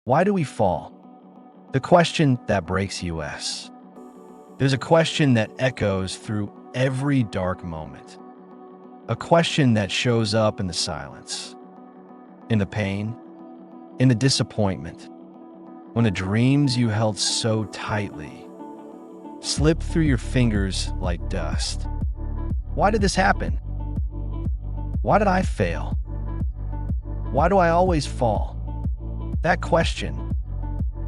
Why do we fall? The question that breaks us. There's a question that echoes through every dark moment. A question that shows up in the silence, in the pain, in the disappointment, when the dreams you held so tightly slip through your fingers like dust. Why did this happen? Why did I fail? Why do I always fall? That question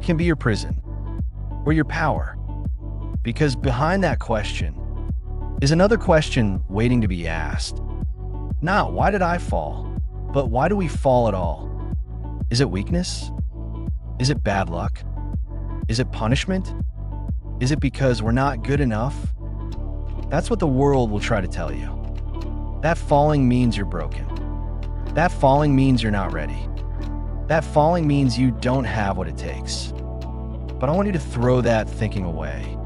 can be your prison or your power, because behind that question is another question waiting to be asked. Not why did I fall, but why do we fall at all? Is it weakness? Is it bad luck? Is it punishment? Is it because we're not good enough? That's what the world will try to tell you. That falling means you're broken. That falling means you're not ready. That falling means you don't have what it takes. But I want you to throw that thinking away.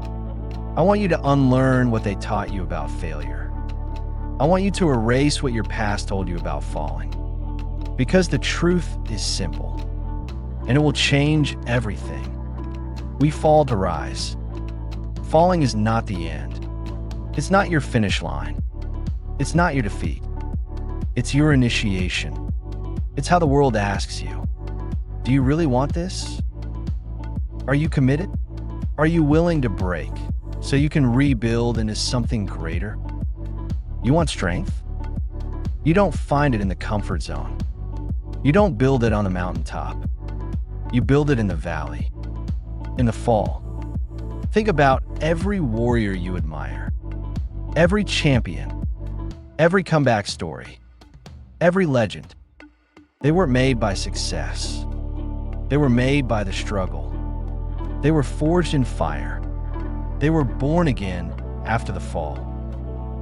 I want you to unlearn what they taught you about failure. I want you to erase what your past told you about falling. Because the truth is simple, and it will change everything. We fall to rise. Falling is not the end. It's not your finish line. It's not your defeat. It's your initiation. It's how the world asks you, do you really want this? Are you committed? Are you willing to break so you can rebuild into something greater? You want strength? You don't find it in the comfort zone. You don't build it on the mountaintop. You build it in the valley, in the fall. Think about every warrior you admire, every champion, every comeback story, every legend. They weren't made by success. They were made by the struggle. They were forged in fire. They were born again after the fall.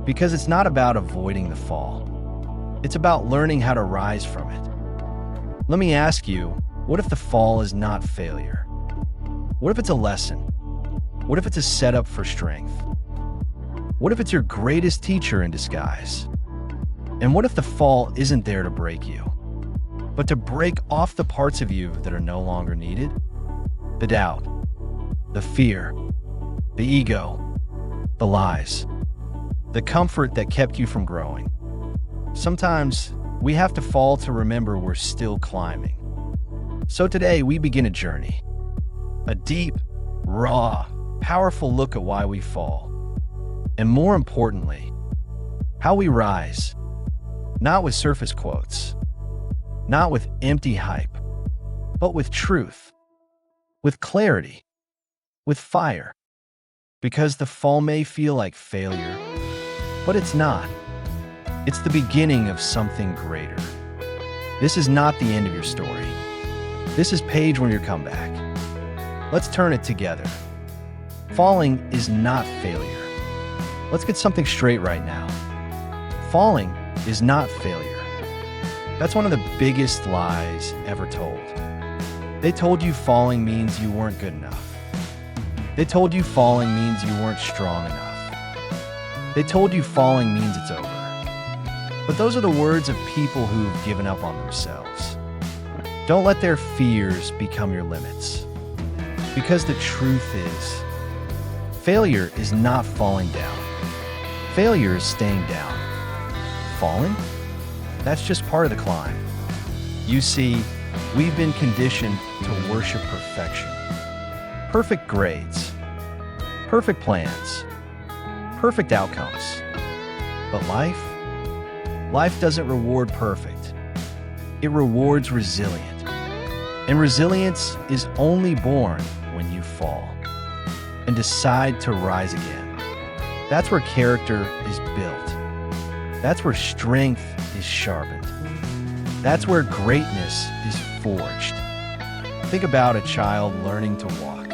Because it's not about avoiding the fall. It's about learning how to rise from it. Let me ask you, what if the fall is not failure? What if it's a lesson? What if it's a setup for strength? What if it's your greatest teacher in disguise? And what if the fall isn't there to break you, but to break off the parts of you that are no longer needed? The doubt, the fear, the ego, the lies, the comfort that kept you from growing. Sometimes we have to fall to remember we're still climbing. So today we begin a journey, a deep, raw, powerful look at why we fall. And more importantly, how we rise, not with surface quotes, not with empty hype, but with truth, with clarity, with fire. Because the fall may feel like failure, but it's not. It's the beginning of something greater. This is not the end of your story. This is page 1 of your comeback. Let's turn it together. Falling is not failure. Let's get something straight right now. Falling is not failure. That's one of the biggest lies ever told. They told you falling means you weren't good enough. They told you falling means you weren't strong enough. They told you falling means it's over. But those are the words of people who've given up on themselves. Don't let their fears become your limits. Because the truth is, failure is not falling down. Failure is staying down. Falling? That's just part of the climb. You see, we've been conditioned to worship perfection. Perfect grades, perfect plans, perfect outcomes. But life doesn't reward perfect. It rewards resilient. And resilience is only born when you fall and decide to rise again. That's where character is built. That's where strength is sharpened. That's where greatness is forged. Think about a child learning to walk.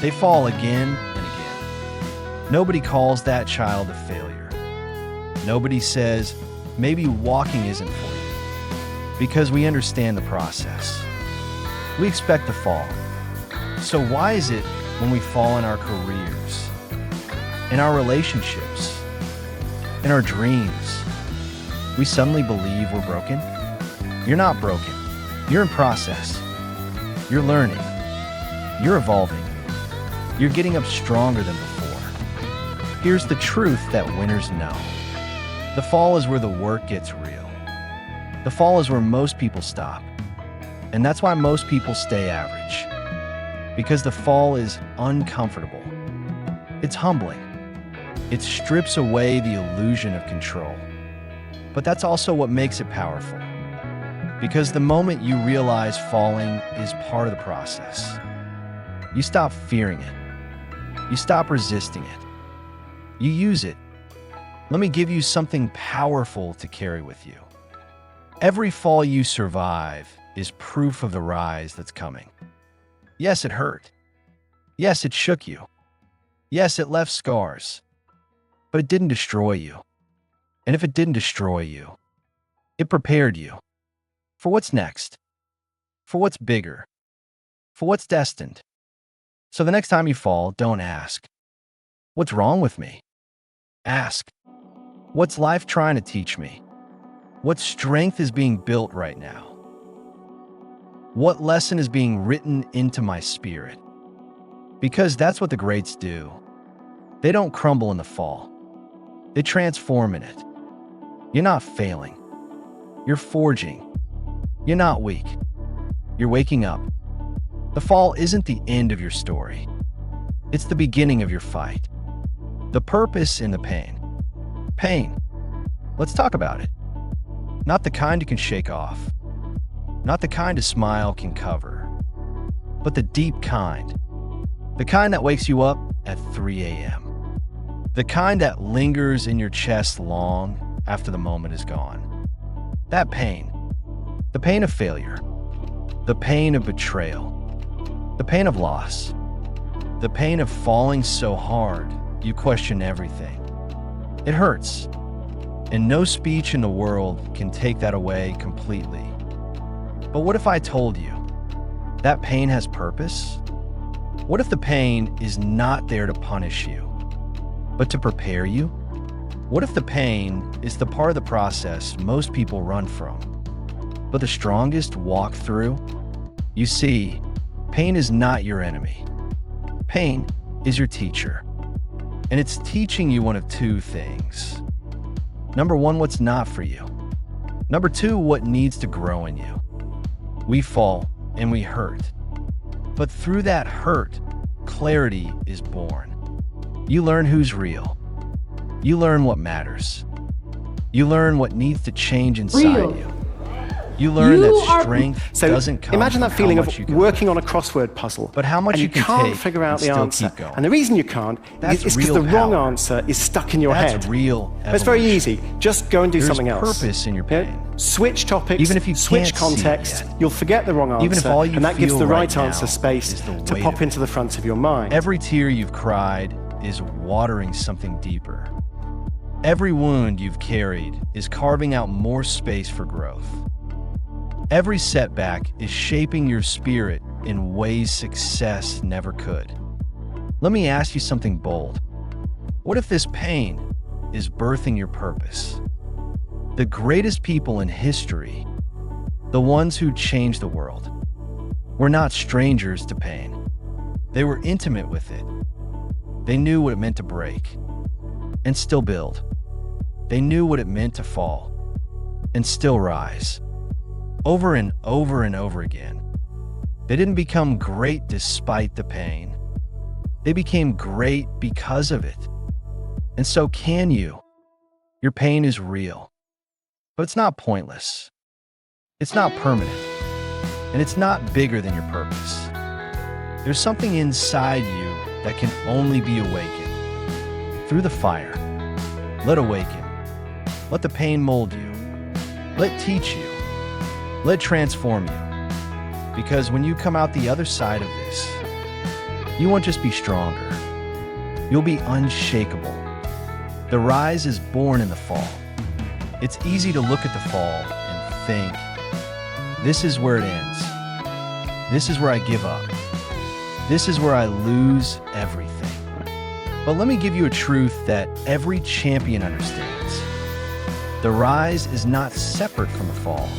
They fall again and again. Nobody calls that child a failure. Nobody says, maybe walking isn't for you, because we understand the process. We expect to fall. So why is it when we fall in our careers, in our relationships, in our dreams, we suddenly believe we're broken? You're not broken. You're in process. You're learning. You're evolving. You're getting up stronger than before. Here's the truth that winners know. The fall is where the work gets real. The fall is where most people stop. And that's why most people stay average. Because the fall is uncomfortable. It's humbling. It strips away the illusion of control. But that's also what makes it powerful. Because the moment you realize falling is part of the process, you stop fearing it. You stop resisting it. You use it. Let me give you something powerful to carry with you. Every fall you survive is proof of the rise that's coming. Yes, it hurt. Yes, it shook you. Yes, it left scars. But it didn't destroy you. And if it didn't destroy you, it prepared you for what's next, for what's bigger, for what's destined. So the next time you fall, don't ask, "What's wrong with me?" Ask, "What's life trying to teach me? What strength is being built right now? What lesson is being written into my spirit?" Because that's what the greats do. They don't crumble in the fall. They transform in it. You're not failing. You're forging. You're not weak. You're waking up. The fall isn't the end of your story. It's the beginning of your fight. The purpose in the pain. Pain. Let's talk about it. Not the kind you can shake off. Not the kind a smile can cover. But the deep kind. The kind that wakes you up at 3 a.m. The kind that lingers in your chest long after the moment is gone. That pain. The pain of failure. The pain of betrayal. The pain of loss. The pain of falling so hard you question everything. It hurts. And no speech in the world can take that away completely. But what if I told you that pain has purpose? What if the pain is not there to punish you, but to prepare you? What if the pain is the part of the process most people run from, but the strongest walk through? You see, pain is not your enemy. Pain is your teacher. And it's teaching you one of two things. Number one, what's not for you. Number two, what needs to grow in you. We fall and we hurt. But through that hurt, clarity is born. You learn who's real. You learn what matters. You learn what needs to change inside you. You learn that strength doesn't come imagine from that feeling how of much you can working lift, on a crossword puzzle, but how much and you can can't take figure out and the still answer. keep going. And the reason you can't That's is because real the wrong power. answer is stuck in your That's head. real But it's very evolution. easy. Just go and do There's something else. purpose in your Yeah? pain. Switch topics, Even if you switch can't see it context, yet. you'll forget the wrong answer, Even if all you and that gives feel the right right now answer space is the to weight pop of it. into the front of your mind. Every tear you've cried is watering something deeper. Every wound you've carried is carving out more space for growth. Every setback is shaping your spirit in ways success never could. Let me ask you something bold. What if this pain is birthing your purpose? The greatest people in history, the ones who changed the world, were not strangers to pain. They were intimate with it. They knew what it meant to break and still build. They knew what it meant to fall and still rise. Over and over and over again. They didn't become great despite the pain. They became great because of it. And so can you. Your pain is real, but it's not pointless. It's not permanent, and it's not bigger than your purpose. There's something inside you that can only be awakened. Through the fire, let awaken. Let the pain mold you. Let teach you. Let transform you. Because when you come out the other side of this, you won't just be stronger. You'll be unshakable. The rise is born in the fall. It's easy to look at the fall and think, this is where it ends. This is where I give up. This is where I lose everything. But let me give you a truth that every champion understands. The rise is not separate from the fall.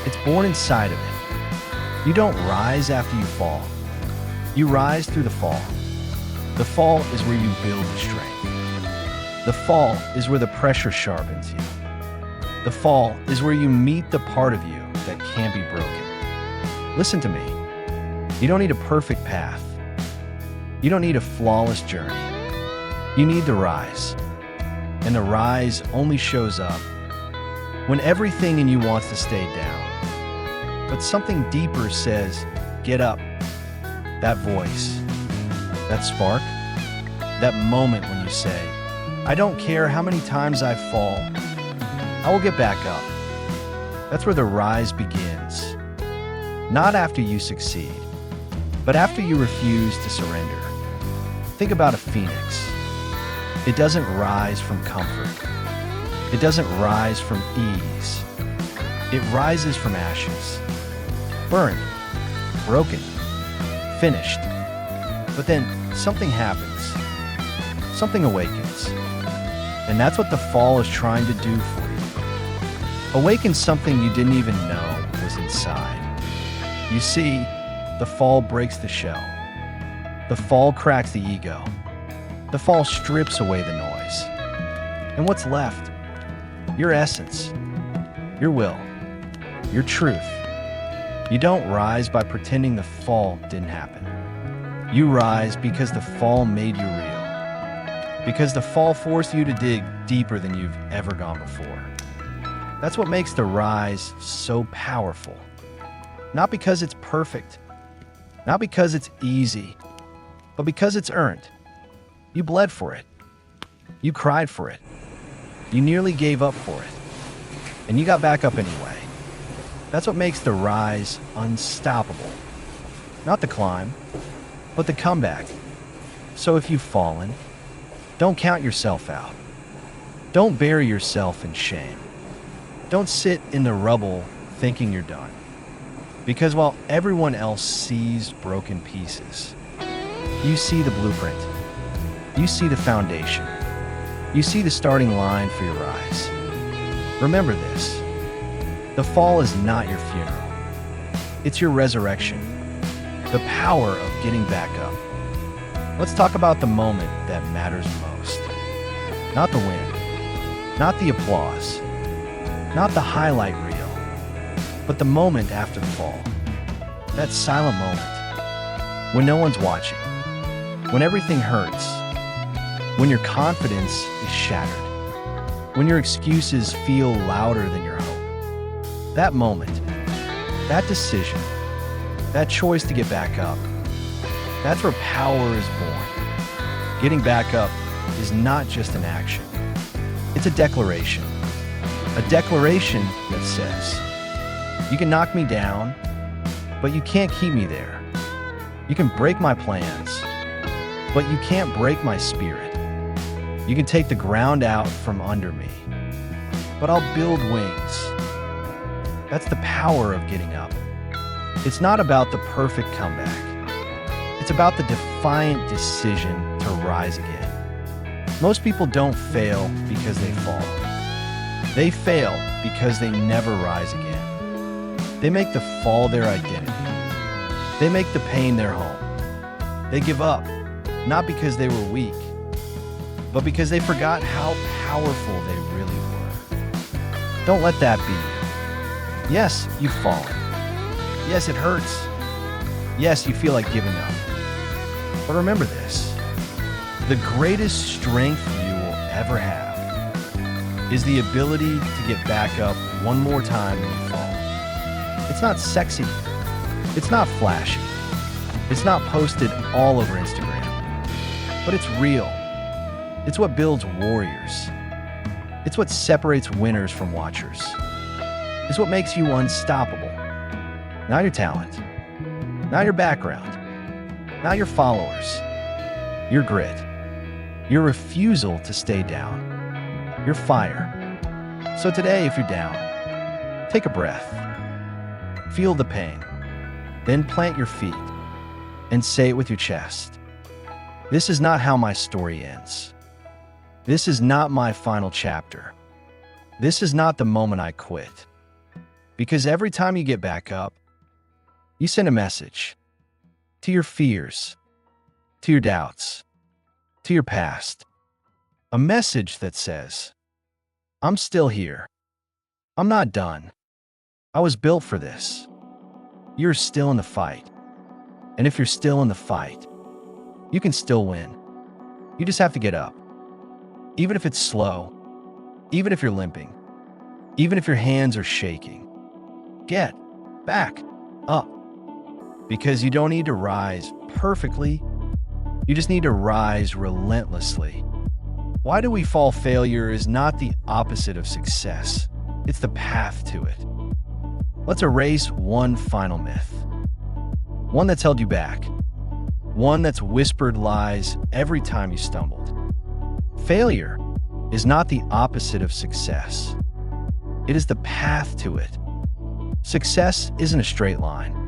It's born inside of it. You don't rise after you fall. You rise through the fall. The fall is where you build strength. The fall is where the pressure sharpens you. The fall is where you meet the part of you that can't be broken. Listen to me. You don't need a perfect path. You don't need a flawless journey. You need the rise. And the rise only shows up when everything in you wants to stay down. But something deeper says, get up. That voice, that spark, that moment when you say, I don't care how many times I fall, I will get back up. That's where the rise begins. Not after you succeed, but after you refuse to surrender. Think about a phoenix. It doesn't rise from comfort. It doesn't rise from ease. It rises from ashes. Burned, broken, finished. But then something happens. Something awakens. And that's what the fall is trying to do for you. Awaken something you didn't even know was inside. You see, the fall breaks the shell. The fall cracks the ego. The fall strips away the noise. And what's left? Your essence, your will, your truth. You don't rise by pretending the fall didn't happen. You rise because the fall made you real. Because the fall forced you to dig deeper than you've ever gone before. That's what makes the rise so powerful. Not because it's perfect, not because it's easy, but because it's earned. You bled for it. You cried for it. You nearly gave up for it. And you got back up anyway. That's what makes the rise unstoppable. Not the climb, but the comeback. So if you've fallen, don't count yourself out. Don't bury yourself in shame. Don't sit in the rubble thinking you're done. Because while everyone else sees broken pieces, you see the blueprint. You see the foundation. You see the starting line for your rise. Remember this. The fall is not your funeral. It's your resurrection. The power of getting back up. Let's talk about the moment that matters most. Not the win. Not the applause. Not the highlight reel. But the moment after the fall. That silent moment. When no one's watching. When everything hurts. When your confidence is shattered. When your excuses feel louder than your hope. That moment, that decision, that choice to get back up, that's where power is born. Getting back up is not just an action. It's a declaration. A declaration that says, you can knock me down, but you can't keep me there. You can break my plans, but you can't break my spirit. You can take the ground out from under me, but I'll build wings. That's the power of getting up. It's not about the perfect comeback. It's about the defiant decision to rise again. Most people don't fail because they fall. They fail because they never rise again. They make the fall their identity. They make the pain their home. They give up, not because they were weak, but because they forgot how powerful they really were. Don't let that be you. Yes, you've fallen. Yes, it hurts. Yes, you feel like giving up. But remember this. The greatest strength you will ever have is the ability to get back up one more time when you fall. It's not sexy. It's not flashy. It's not posted all over Instagram. But it's real. It's what builds warriors. It's what separates winners from watchers. It's what makes you unstoppable. Not your talent, not your background, not your followers, your grit, your refusal to stay down, your fire. So today, if you're down, take a breath, feel the pain, then plant your feet and say it with your chest. This is not how my story ends. This is not my final chapter. This is not the moment I quit. Because every time you get back up, You send a message to your fears, to your doubts, to your past. A message that says, I'm still here. I'm not done. I was built for this. You're still in the fight. And if you're still in the fight, you can still win. You just have to get up. Even if it's slow, even if you're limping, even if your hands are shaking, get back up. Because you don't need to rise perfectly. You just need to rise relentlessly. Why do we fall? Failure is not the opposite of success. It's the path to it. Let's erase one final myth. One that's held you back. One that's whispered lies every time you stumbled. Failure is not the opposite of success. It is the path to it. Success isn't a straight line.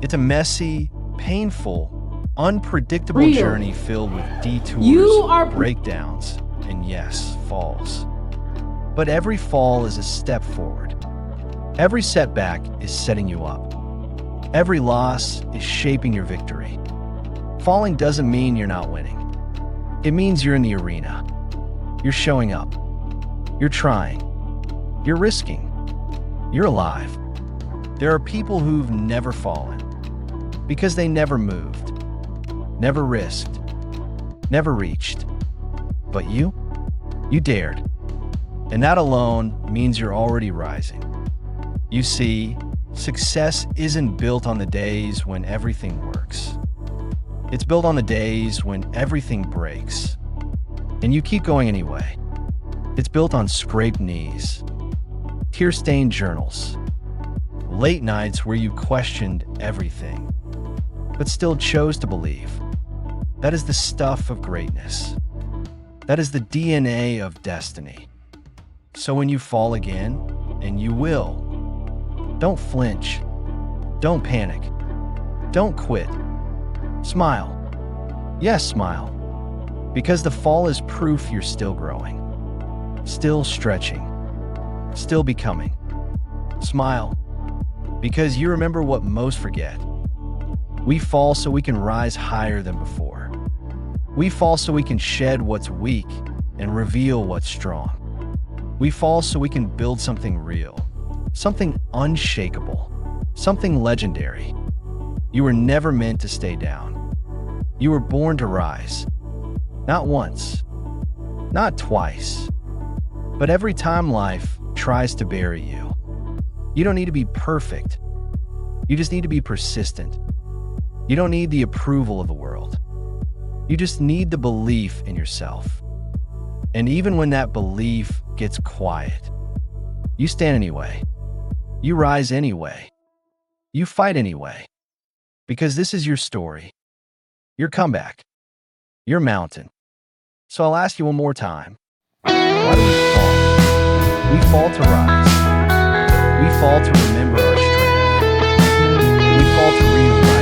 It's a messy, painful, unpredictable journey filled with detours, breakdowns, and yes, falls. But every fall is a step forward. Every setback is setting you up. Every loss is shaping your victory. Falling doesn't mean you're not winning. It means you're in the arena. You're showing up. You're trying. You're risking. You're alive. There are people who've never fallen because they never moved, never risked, never reached. But you dared. And that alone means you're already rising. You see, success isn't built on the days when everything works. It's built on the days when everything breaks. And you keep going anyway. It's built on scraped knees, tear-stained journals, late nights where you questioned everything, but still chose to believe. That is the stuff of greatness. That is the DNA of destiny. So when you fall again, and you will, don't flinch. Don't panic. Don't quit. Smile. Yes, smile. Because the fall is proof you're still growing, still stretching, still becoming. Smile. Because you remember what most forget. We fall so we can rise higher than before. We fall so we can shed what's weak and reveal what's strong. We fall so we can build something real, something unshakable, something legendary. You were never meant to stay down. You were born to rise. Not once, not twice, but every time life tries to bury you. You don't need to be perfect. You just need to be persistent. You don't need the approval of the world. You just need the belief in yourself. And even when that belief gets quiet, you stand anyway. You rise anyway. You fight anyway. Because this is your story, your comeback, your mountain. So I'll ask you one more time. Why do we fall? We fall to rise. We fall to remember our strength. We fall to rewrite